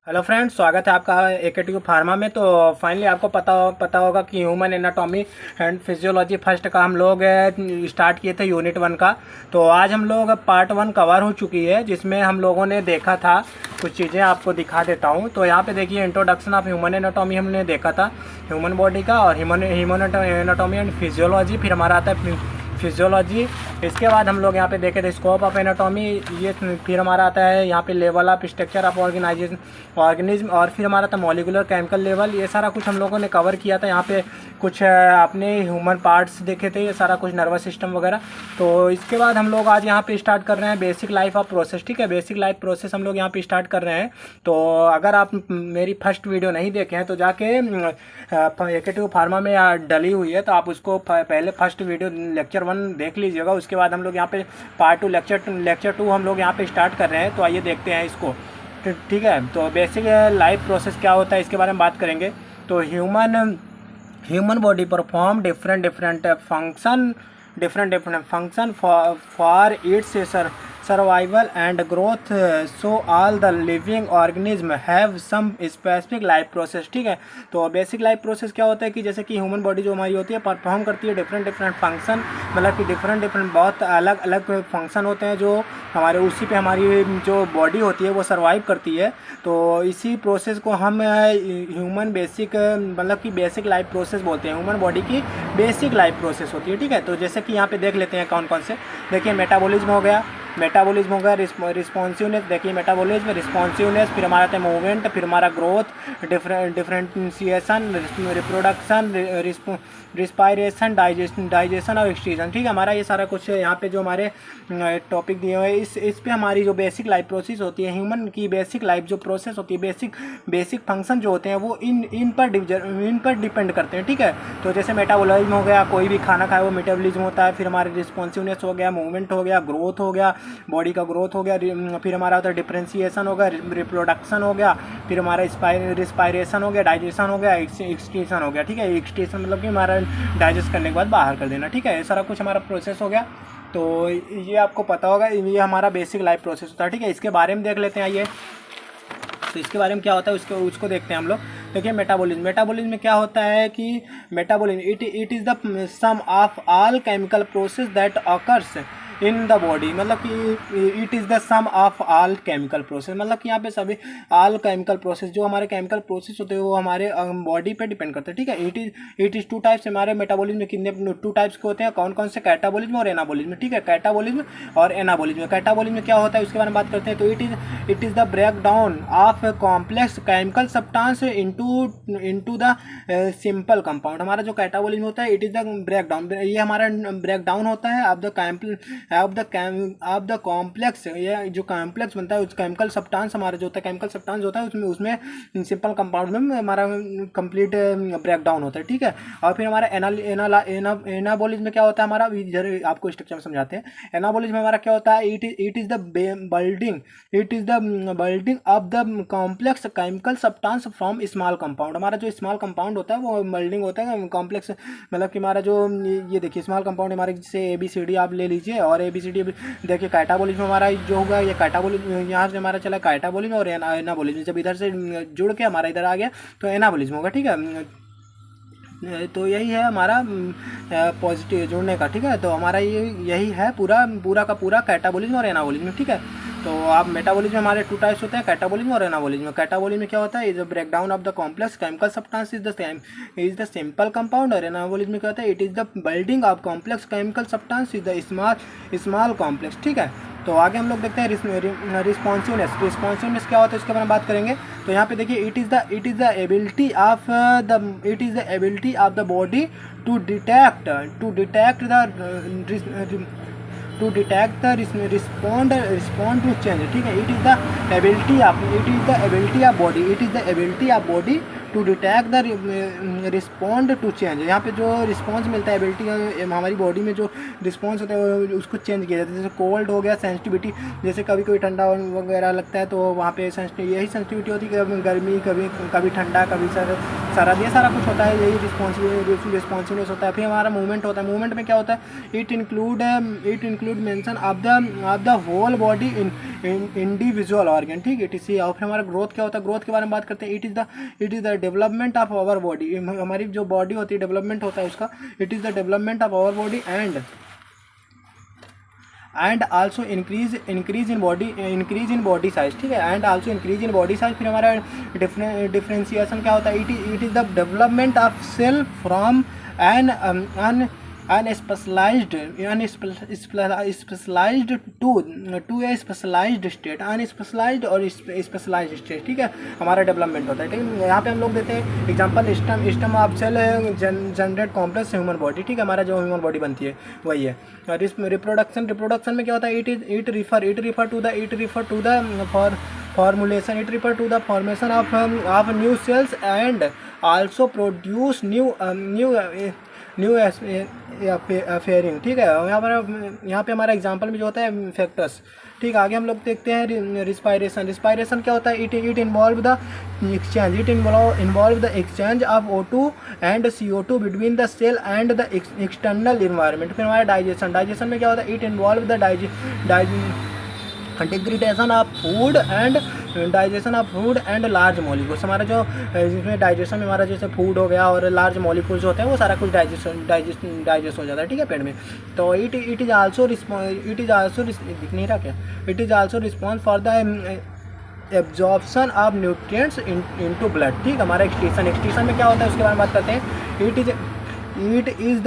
Hello friends, स्वागत है आपका एकेटिव फार्मा में। तो फाइनली आपको पता होगा कि human anatomy and physiology first का हम लोग स्टार्ट किए थे यूनिट 1 का। तो आज हम लोग पार्ट 1 कवर हो चुकी है, जिसमें हम लोगों ने देखा था कुछ चीज़ें। आपको दिखा देता हूँ। तो यहाँ पे देखिए, इंट्रोडक्शन ऑफ ह्यूमन एनाटॉमी हमने देखा था, ह्यूमन बॉडी का, और ह्यूमन एनाटॉमी एंड फिजियोलॉजी। फिर हमारा आता है फिजियोलॉजी। इसके बाद हम लोग यहाँ पे देखे थे स्कोप ऑफ एनाटॉमी। ये फिर हमारा आता है यहाँ पे level of structure of organism, और फिर हमारा था मॉलिकुलर केमिकल लेवल। ये सारा कुछ हम लोगों ने कवर किया था। यहाँ पे कुछ अपने ह्यूमन पार्ट्स देखे थे, ये सारा कुछ नर्वस सिस्टम वगैरह। तो इसके बाद हम लोग आज यहाँ पे स्टार्ट कर रहे हैं बेसिक लाइफ ऑफ प्रोसेस। ठीक है, बेसिक लाइफ प्रोसेस हम लोग यहाँ पे स्टार्ट कर रहे हैं। तो अगर आप मेरी फर्स्ट वीडियो नहीं देखे हैं तो जाके एकेटिव फार्मा में डली हुई है, तो आप उसको पहले फर्स्ट वीडियो लेक्चर 1 देख लीजिएगा। उसके बाद हम लोग यहाँ पे पार्ट 2 लेक्चर 2 हम लोग यहाँ पे स्टार्ट कर रहे हैं। तो आइए देखते हैं इसको। ठीक है, तो बेसिक लाइफ प्रोसेस क्या होता है इसके बारे में बात करेंगे। तो human body perform different function for its survival and growth. So all the living organism have some specific life process. ठीक है, तो बेसिक लाइफ प्रोसेस क्या होता है कि जैसे कि ह्यूमन बॉडी जो हमारी होती है परफॉर्म करती है डिफरेंट फंक्शन, मतलब कि डिफरेंट बहुत अलग अलग फंक्शन होते हैं जो हमारे, उसी पे हमारी जो बॉडी होती है वो सर्वाइव करती है। तो इसी प्रोसेस को हम ह्यूमन बेसिक, मतलब कि बेसिक लाइफ प्रोसेस बोलते हैं। ह्यूमन बॉडी की बेसिक लाइफ प्रोसेस होती है। ठीक है, तो जैसे कि यहाँ पे देख लेते हैं कौन कौन से। देखिए, मेटाबॉलिज्म हो गया, रिस्पॉन्सिवनेस। देखिए, मेटाबॉलिज्म, रिस्पॉन्सिवनेस, फिर हमारा था मूवमेंट, फिर हमारा growth, differentiation, reproduction, respiration, digestion और एक्सटीजन। ठीक है, हमारा ये सारा कुछ यहाँ पे जो हमारे टॉपिक दिए हुए हैं, इस पे हमारी जो बेसिक लाइफ प्रोसेस होती है, ह्यूमन की बेसिक लाइफ जो प्रोसेस होती है, बेसिक फंक्शन जो होते हैं वो इन पर डिपेंड करते हैं। ठीक है, तो जैसे मेटाबॉलिज्म हो गया, कोई भी खाना खाए वो मेटाबॉलिज्म होता है। फिर हमारे रिस्पॉन्सिवनेस हो गया, मूवमेंट हो गया, ग्रोथ हो गया, बॉडी का ग्रोथ हो गया। फिर हमारा होता है डिफरेंशिएशन हो गया, रिप्रोडक्शन हो गया, फिर हमारा रिस्पायरेशन हो गया, डाइजेशन हो गया, एक्सटीशन हो गया। ठीक है, एक्सटीशन मतलब कि हमारा डाइजेस्ट करने के बाद बाहर कर देना। ठीक है, ये सारा कुछ हमारा प्रोसेस हो गया। तो ये आपको पता होगा, ये हमारा बेसिक लाइफ प्रोसेस होता है। ठीक है, इसके बारे में देख लेते हैं। आइए, तो इसके बारे में क्या होता है उसको देखते हैं हम लोग। देखिए, मेटाबॉलिज्म में क्या होता है कि metabolism it is the sum of all chemical process that occurs in the body. मतलब कि it is the sum of all chemical process, मतलब कि यहाँ पे सभी ऑल केमिकल प्रोसेस, जो हमारे केमिकल प्रोसेस होते हैं वो हमारे बॉडी पे डिपेंड करते हैं। ठीक है, इट इज़ 2 टाइप्स। हमारे मेटाबॉलिज्म में कितने 2 टाइप्स के होते हैं, कौन कौन से? कैटाबॉलिज्म और एनाबॉलिज्म। ठीक है, कैटाबॉलिज्म और एनाबॉलिज्म। कैटाबॉलिज्म में क्या होता है उसके बारे में बात करते हैं। तो it is the break down of complex chemical substance into the simple compound. हमारा जो कैटाबॉलिज्म होता है, it is the break down, ये हमारा ब्रेक डाउन होता है ऑफ द कॉम्प्लेक्स। ये जो कॉम्प्लेक्स बनता है उस केमिकल सब्सटेंस, हमारा जो होता है केमिकल सब्सटेंस होता है उसमें सिंपल कंपाउंड में हमारा कंप्लीट ब्रेक डाउन होता है। ठीक है, और फिर हमारा एनाबॉलिज्म में क्या होता है, हमारा जरूर आपको स्ट्रक्चर में समझाते हैं। एनाबॉलिज्म में हमारा क्या होता है, it is the building of the complex chemical substance from small compound. हमारा जो स्मॉल कंपाउंड होता है वो बिल्डिंग होता है कॉम्प्लेक्स, मतलब कि हमारा जो ये देखिए स्मॉल कंपाउंड हमारे, जैसे ABCD आप ले लीजिए, और ABCD देखिए कैटाबॉलिज्म हमारा जो होगा, ये कैटाबॉलिज्म यहाँ से हमारा चला कैटाबॉलिज्म, और एनाबॉलिज्म जब इधर से जुड़ के हमारा इधर आ गया तो एनाबॉलिज्म होगा। ठीक है, तो यही है हमारा पॉजिटिव जुड़ने का। ठीक है, तो हमारा यही है पूरा का पूरा कैटाबॉलिज्म और एनाबॉलिज्म। ठीक है, तो आप मेटाबॉलिज्म हमारे 2 टाइप्स होते हैं, कैटाबॉलिज्म और एनाबॉलिज्म। कैटाबॉलिज्म में क्या होता है, is the break down of the complex chemical substance is the simple compound. और एनाबॉलिज्म में क्या होता है, it is the building of complex chemical substance is the small complex. ठीक है, तो आगे हम लोग देखते हैं रिस्पॉन्सिवनेस क्या होता है इसके बारे में बात करेंगे। तो यहाँ पे देखिए, it is the ability of the body to detect respond to change. ठीक है, it is the ability of body to detect the respond to change. यहाँ पे जो रिस्पॉन्स मिलता है, एबिलिटी हमारी बॉडी में जो रिस्पॉन्स होता है उसको चेंज किया जाता है। जैसे कोल्ड हो गया, सेंसिटिविटी, जैसे कभी कोई ठंडा वगैरह लगता है तो वहाँ पे यही सेंसिटिविटी होती है, कभी गर्मी, कभी ठंडा, कभी सारा ये सारा कुछ होता है, यही रिस्पॉन्सिवनेस होता है। फिर हमारा मूवमेंट होता है, मूवमेंट में क्या होता है, it include mention of the whole body individual organ, ठीक है, टीसी। और फिर हमारा ग्रोथ क्या होता है, ग्रोथ के बारे में बात करते हैं, it is the development of our body, हमारी जो बॉडी होती है डेवलपमेंट होता है उसका, it is the development of our body and also increase in body size, ठीक है, and also increase in body size. फिर हमारा डिफ्रेंशिएशन क्या होता है, it is the development of cell from an unspecialised to a specialised state, unspecialised और specialised state, ठीक है, हमारा डेवलपमेंट होता है, ठीक है। यहाँ पे हम लोग देते हैं example, stem of cell generate complex human body, ठीक है, हमारा जो ह्यूमन बॉडी बनती है वही है। और इसमें रिप्रोडक्शन में क्या होता है, it refer to the formulation, it refer to the formation of new cells and also produce new fairing, ठीक है। यहाँ पे हमारा एग्जांपल में जो होता है फैक्टर्स, ठीक है। आगे हम लोग देखते हैं रिस्पायरेशन क्या होता है, it involve the exchange of O2 and CO2 between the cell and the external environment. फिर हमारा डाइजेशन में क्या होता है, it involve the degradation of food and large molecules. हमारा जो इसमें डाइजेशन में हमारा जैसे फूड हो गया और लार्ज मॉलिक्यूल्स होते हैं वो सारा कुछ डाइजेस्ट हो जाता है, ठीक है, पेट में। तो इट इज़ आल्सो दिख नहीं रहा क्या, it is also response for the absorption of nutrients into blood, ठीक है। हमारा एक्सक्रीशन में क्या होता है उसके बारे में बात करते हैं। It is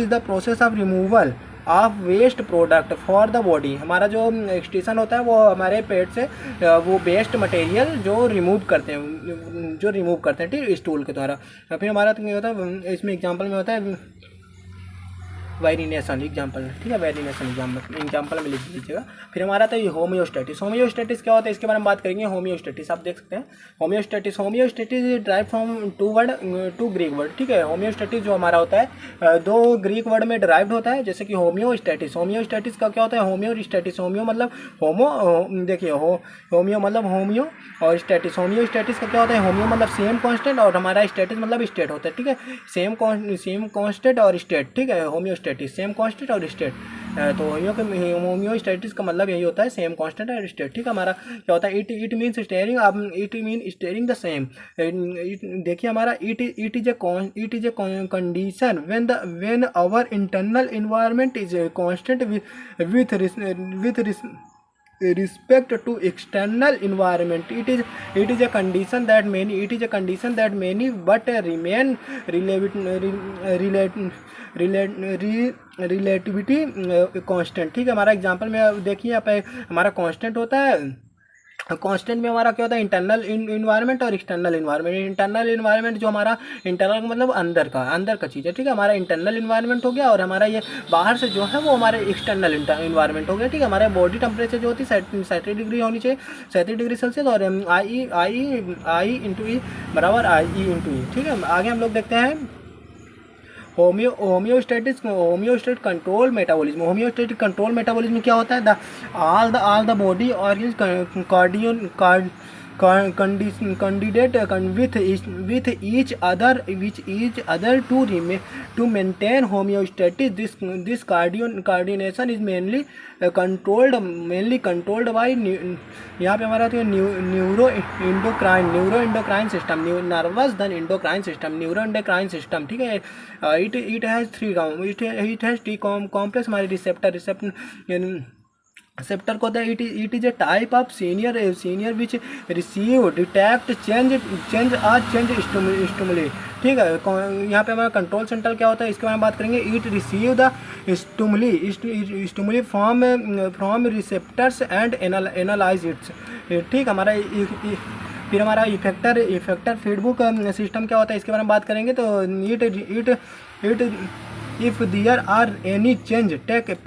the process of removal of waste product for the body. हमारा जो एक्सक्रीशन होता है वो हमारे पेट से वो वेस्ट मटेरियल जो रिमूव करते हैं, ठीक है, स्टूल के द्वारा। फिर हमारा तो क्या होता है, इसमें एग्जांपल में होता है वेरिनेशन एग्जांपल, ठीक है, वेरिनेशन एग्जांपल में लिख लीजिएगा। फिर हमारा तो ये होमियोस्टेटिस क्या होता है इसके बारे में बात करेंगे। होमियोस्टेटिस आप देख सकते हैं, homeostasis derive from two Greek word, ठीक है। होमियोस्टेटिस जो हमारा होता है दो ग्रीक वर्ड में ड्राइव्ड होता है, जैसे कि होमियोस्टेटिस का क्या होता है, होमियोस्टेटिस, होमियो मतलब देखिए होमियो मतलब होमियो और स्टेटिस, होमियोस्टेटिस का क्या होता है, होमियो मतलब सेम कांस्टेंट और हमारा स्टेटिस मतलब स्टेट होता है, ठीक है, सेम कांस्टेंट और स्टेट, ठीक है, होमियोस्टेटिस सेम कांस्टेंट और स्टेट। तो होमियोस्टेटिस का मतलब यही होता है सेम कांस्टेंट और स्टेट, ठीक है। हमारा क्या होता है, it means staying the same. देखिए हमारा it is a condition when our internal environment is constant with respect to external environment. It is a condition that many but remain relativity constant, ठीक है। हमारा एग्जांपल में देखिए यहाँ पे हमारा कांस्टेंट होता है, कांस्टेंट में हमारा क्या होता है, इंटरनल इन्वायरमेंट और एक्सटर्नल इन्वायरमेंट। इंटरनल इन्वायरमेंट जो हमारा इंटरनल मतलब अंदर का चीज़ है, ठीक है, हमारा इंटरनल इन्वायरमेंट हो गया, और हमारा ये बाहर से जो है वो हमारे एक्सटर्नल इन्वायरमेंट हो गया, ठीक है। हमारे बॉडी टेम्परेचर जो होती है 37 डिग्री होनी चाहिए, 37 डिग्री सेल्सियस, और आई इंटू ई बराबर आई इंटू ई, ठीक है। आगे हम लोग देखते हैं होमियोस्टेटिक कंट्रोल मेटाबॉलिज्म। होमियोस्टेटिक कंट्रोल मेटाबॉलिज्म क्या होता है, all the body organs candidate with each other to maintain homeostasis. This coordination is mainly controlled by यहाँ पे हमारा तो neuro endocrine system, nervous then endocrine system, neuro endocrine system, ठीक है। It has three complex हमारे receptor को it is a type of sensor which receive detect change stimuli, ठीक है। यहाँ पे हमारा कंट्रोल सेंटर क्या होता है इसके बारे में बात करेंगे। It receive the stimuli from receptors and analyse it's, ठीक। हमारा फिर हमारा इफेक्टर फीडबैक सिस्टम क्या होता है इसके बारे में बात करेंगे। तो if there are any change take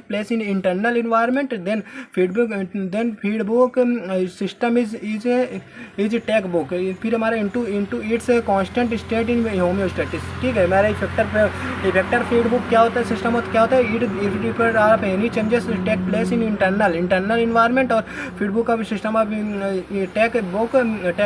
place in internal environment, then feedback system is textbook. फिर हमारा into its constant state in homeostasis, ठीक है। हमारा इफेक्टर फीडबैक क्या होता है, सिस्टम क्या होता है, if are any changes take place in internal environment, और feedback of system of take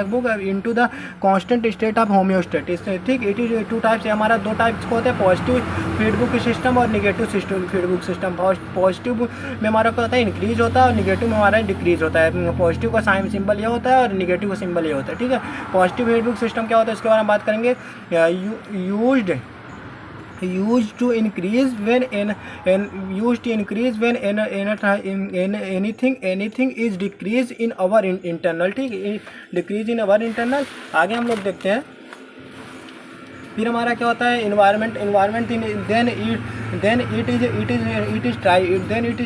back into the constant state of homeostasis, ठीक। इट इज टू टाइप्स, हमारा दो टाइप्स को होते हैं, पॉजिटिव फीडबैक सिस्टम और निगेटिव फीडबैक सिस्टम। पॉजिटिव में हमारा क्या होता है, इंक्रीज होता है, और निगेटिव में हमारा डिक्रीज होता है। पॉजिटिव का साइन सिंबल ये होता है और निगेटिव का सिंबल ये होता है, ठीक है। पॉजिटिव फीडबैक सिस्टम क्या होता है इसके बारे में बात करेंगे। used to increase when anything is decrease in our internal, ठीक, डिक्रीज इन अवर इंटरनल। आगे हम लोग देखते हैं। फिर हमारा क्या होता है, environment then it is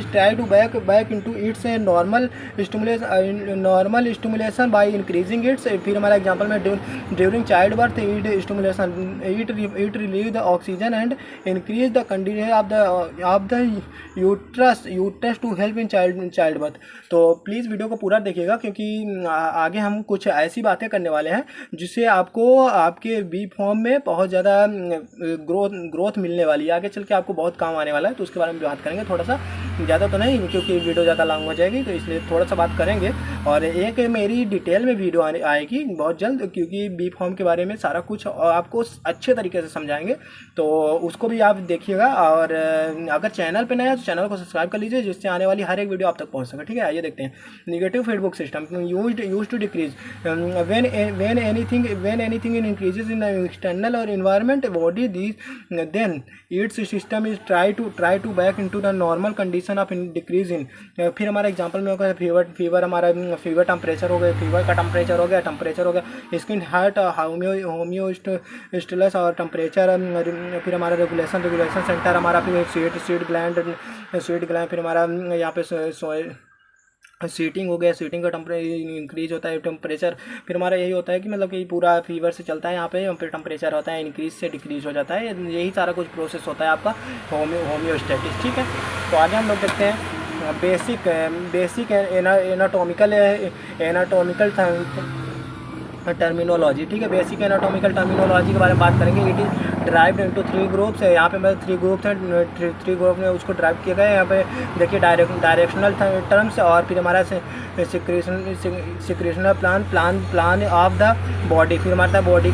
try to back into its normal stimulation by increasing its। फिर हमारा एग्जांपल में during child birth it release the oxygen and increase the condition of the uterus to help in child birth। तो please video को पूरा देखिएगा, क्योंकि आगे हम कुछ ऐसी बातें करने वाले हैं जिससे आपको आपके बी फॉर्म में बहुत ज़्यादा ग्रोथ मिलने वाली है, आगे चल के आपको बहुत काम आने वाला है। तो उसके बारे में बात करेंगे, थोड़ा सा, ज़्यादा तो नहीं क्योंकि वीडियो ज़्यादा लॉन्ग हो जाएगी, तो इसलिए थोड़ा सा बात करेंगे। और एक मेरी डिटेल में वीडियो आएगी बहुत जल्द, क्योंकि बी फॉर्म के बारे में सारा कुछ आपको अच्छे तरीके से समझाएंगे, तो उसको भी आप देखिएगा। और अगर चैनल पर नया है तो चैनल को सब्सक्राइब कर लीजिए, जिससे आने वाली हर एक वीडियो आप तक पहुँच सके, ठीक है। आइए देखते हैं। Negative feedback system used to decrease when anything increases in the external or environment body, then its system is try to back into the normal condition of decrease in। फिर हमारा एग्जांपल में होगा फीवर हमारा fever temperature हो गया, fever का temperature हो गया, स्किन हार्ट होम्योस्टेसिस और टेम्परेचर। फिर हमारा रेगुलेशन सेंटर हमारा, फिर स्वीट ग्लैंड, फिर हमारा यहाँ पे सीटिंग हो गया, सीटिंग का टेम्परेचर इंक्रीज होता है, टेम्परेचर। फिर हमारा यही होता है कि मतलब कि पूरा फीवर से चलता है यहाँ पे, फिर टेम्परेचर होता है इंक्रीज से डिक्रीज हो जाता है, यही सारा कुछ प्रोसेस होता है आपका होम्योस्टेटिस, ठीक है। तो आगे हम लोग देखते हैं बेसिक एनाटॉमिकल टर्मिनोलॉजी, ठीक है। बेसिक एनाटॉमिकल टर्मिनोलॉजी के बारे में बात करेंगे। It is derived into 3 groups है, यहाँ पे मतलब 3 ग्रुप्स हैं, 3 ग्रुप में उसको ड्राइव किया गया है। यहाँ पे देखिए डायरेक्शनल टर्म्स, और फिर हमारा सिक्रेशनल प्लान ऑफ द बॉडी। फिर हमारा बॉडी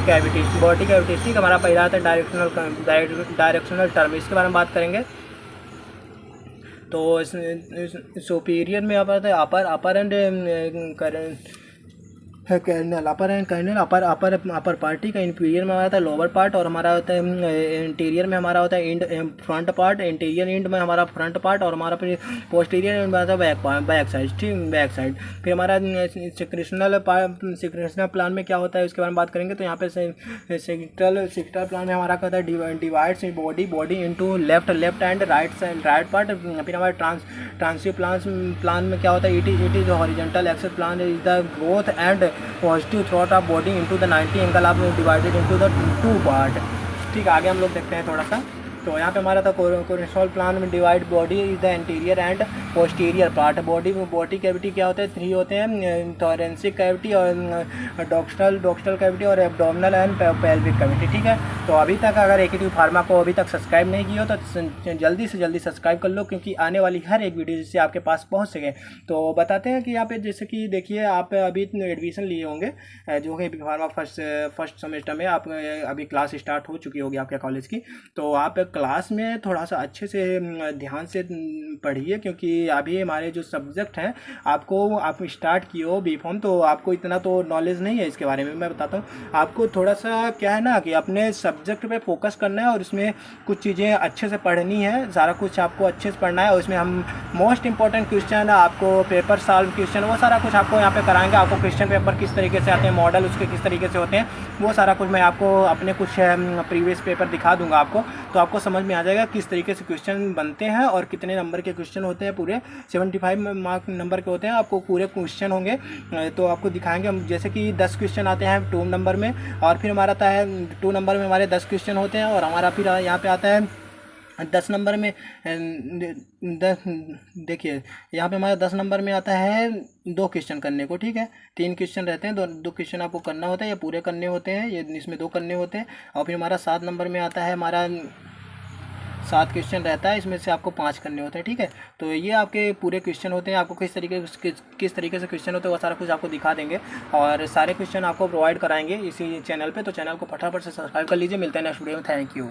कैविटीज, ठीक। हमारा पहला आता है डायरेक्शनल टर्म, इसके बारे में बात करेंगे। तो सुपीरियर में आता है अपर एंड कर्नल, अपर पार्टी का, इंटीरियर में हमारा होता है लोअर पार्ट, और हमारा होता है इंटीरियर में हमारा होता है फ्रंट पार्ट, इंटीरियर एंड में हमारा फ्रंट पार्ट, और हमारा फिर पोस्टीरियर एंड में आता है बैक साइड, ठीक, बैक साइड। फिर हमारा सिक्रेशनल प्लान में क्या होता है उसके बारे में बात करेंगे। तो यहाँ पे सेक्टल प्लान में हमारा क्या होता है, divides body into left and right part. फिर हमारे ट्रांसिव प्लान में क्या होता है, it is horizontal axis plan is the growth and positive throat of body into the 90 angle of divided into the 2 part, ठीक। आगे हम लोग देखते हैं थोड़ा सा। तो यहाँ पे हमारा था कोरेंसोल प्लान में divide body is the interior and posterior part. Body cavity क्या होते हैं, 3 होते हैं, थोरेंसिक कैविटी और डॉक्स्टल कैविटी और एब्डोमिनल एंड पेल्विक कैविटी, ठीक है। तो अभी तक अगर एकेटिव फार्मा को अभी तक सब्सक्राइब नहीं किया हो तो जल्दी से जल्दी सब्सक्राइब कर लो, क्योंकि आने वाली हर एक वीडियो जिससे आपके पास पहुँच सके। तो बताते हैं कि यहाँ पे जैसे कि देखिए, आप अभी एडमिशन लिए होंगे जो है फार्मा फर्स्ट सेमेस्टर में, आप अभी क्लास स्टार्ट हो चुकी होगी आपके कॉलेज की। तो आप क्लास में थोड़ा सा अच्छे से ध्यान से पढ़िए, क्योंकि अभी हमारे जो सब्जेक्ट हैं आप स्टार्ट किए हो बी फॉर्म, तो आपको इतना तो नॉलेज नहीं है इसके बारे में। मैं बताता हूँ आपको, थोड़ा सा क्या है ना कि अपने सब्जेक्ट पे फोकस करना है, और इसमें कुछ चीज़ें अच्छे से पढ़नी है, सारा कुछ आपको अच्छे से पढ़ना है। और इसमें हम मोस्ट इंपॉर्टेंट क्वेश्चन, आपको पेपर सॉल्व क्वेश्चन, वो सारा कुछ आपको यहाँ पे कराएंगे। आपको क्वेश्चन पेपर किस तरीके से आते हैं, मॉडल उसके किस तरीके से होते हैं, वो सारा कुछ मैं आपको अपने कुछ प्रीवियस पेपर दिखा दूँगा आपको। तो आपको समझ में आ जाएगा किस तरीके से क्वेश्चन बनते हैं और कितने नंबर के क्वेश्चन होते हैं। पूरे 75 मार्क नंबर के होते हैं, आपको पूरे क्वेश्चन होंगे तो आपको दिखाएंगे हम। जैसे कि 10 क्वेश्चन आते हैं 2 नंबर में, और फिर हमारा आता है 2 नंबर में हमारे 10 क्वेश्चन होते हैं, और हमारा फिर यहाँ पे आता है 10 नंबर में 10। देखिए यहाँ पे हमारा 10 नंबर में आता है 2 क्वेश्चन करने को, ठीक है। 3 क्वेश्चन रहते हैं, 2 क्वेश्चन आपको करना होता है या पूरे करने होते हैं, ये इसमें 2 करने होते हैं। और फिर हमारा 7 नंबर में आता है हमारा 7 क्वेश्चन रहता है, इसमें से आपको 5 करने होते हैं, ठीक है। तो ये आपके पूरे क्वेश्चन होते हैं, आपको किस तरीके से क्वेश्चन होते हैं वो सारा कुछ आपको दिखा देंगे, और सारे क्वेश्चन आपको प्रोवाइड कराएंगे इसी चैनल पे। तो चैनल को फटाफट से सब्सक्राइब कर लीजिए। मिलते हैं नेक्स्ट वीडियो में। Thank you.